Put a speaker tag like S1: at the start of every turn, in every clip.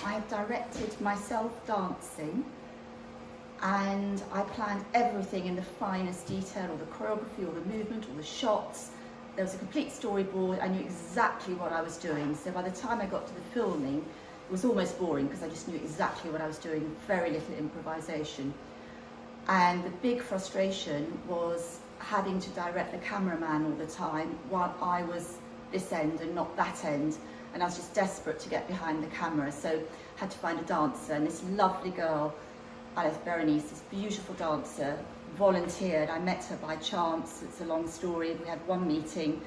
S1: I have directed myself dancing, and I planned everything in the finest detail, all the choreography, all the movement, all the shots. There was a complete storyboard. I knew exactly what I was doing. So by the time I got to the filming, it was almost boring because I just knew exactly what I was doing, very little improvisation. And the big frustration was having to direct the cameraman all the time while I was this end and not that end. And I was just desperate to get behind the camera. So I had to find a dancer, and this lovely girl, Aleth Berenice, this beautiful dancer, volunteered. I met her by chance. It's a long story. We had one meeting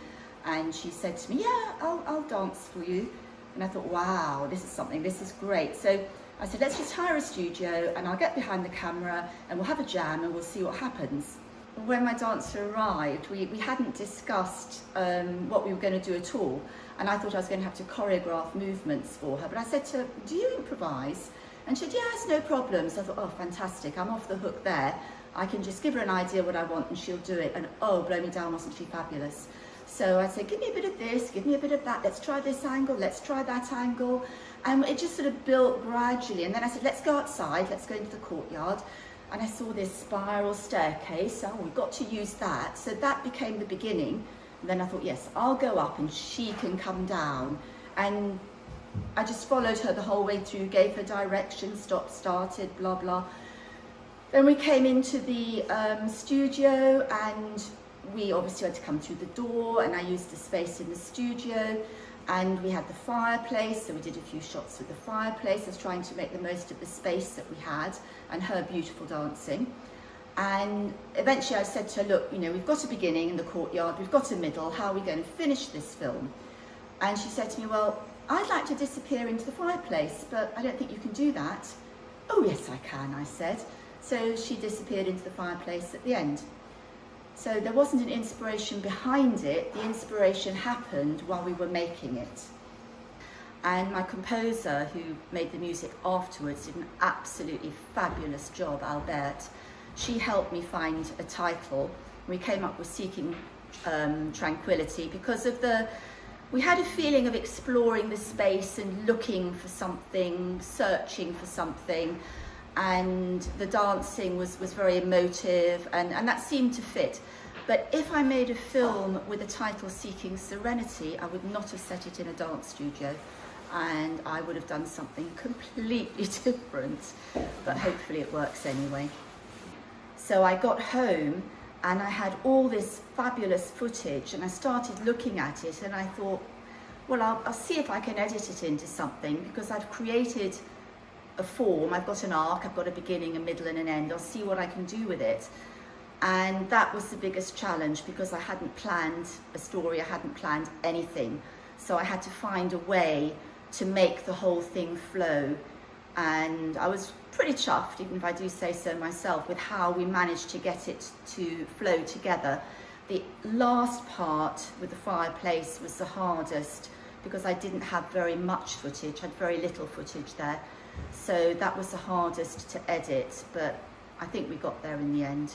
S1: and she said to me, yeah, I'll dance for you. And I thought, wow, this is something, this is great. So I said, let's just hire a studio and I'll get behind the camera and we'll have a jam and we'll see what happens. When my dancer arrived, we hadn't discussed what we were going to do at all. And I thought I was going to have to choreograph movements for her. But I said to her, do you improvise? And she said, yes, no problem. So I thought, oh, fantastic, I'm off the hook there. I can just give her an idea what I want and she'll do it. And oh, blow me down, wasn't she fabulous? So I said, give me a bit of this, give me a bit of that. Let's try this angle, let's try that angle. And it just sort of built gradually. And then I said, let's go outside, let's go into the courtyard. And I saw this spiral staircase. Oh, we've got to use that. So that became the beginning. And then I thought, yes, I'll go up and she can come down. And I just followed her the whole way through, gave her direction, stopped, started, blah, blah. Then we came into the studio, and we obviously had to come through the door, and I used the space in the studio, and we had the fireplace, so we did a few shots with the fireplace. I was trying to make the most of the space that we had and her beautiful dancing. And eventually I said to her, look, you know, we've got a beginning in the courtyard, we've got a middle, how are we going to finish this film? And she said to me, well, I'd like to disappear into the fireplace, but I don't think you can do that. Oh, yes, I can, I said. So she disappeared into the fireplace at the end. So there wasn't an inspiration behind it, the inspiration happened while we were making it. And my composer, who made the music afterwards, did an absolutely fabulous job, Alberte. She helped me find a title. We came up with Seeking Tranquility because of we had a feeling of exploring the space and looking for something, searching for something. And the dancing was very emotive, and that seemed to fit. But if I made a film with a title Seeking Serenity, I would not have set it in a dance studio, and I would have done something completely different, but hopefully it works anyway. So I got home and I had all this fabulous footage, and I started looking at it and I thought, well, I'll see if I can edit it into something, because I've created a form, I've got an arc, I've got a beginning, a middle and an end. I'll see what I can do with it. And that was the biggest challenge, because I hadn't planned a story, I hadn't planned anything. So I had to find a way to make the whole thing flow. And I was pretty chuffed, even if I do say so myself, with how we managed to get it to flow together. The last part with the fireplace was the hardest, because I didn't have very much footage, I had very little footage there. So that was the hardest to edit, but I think we got there in the end.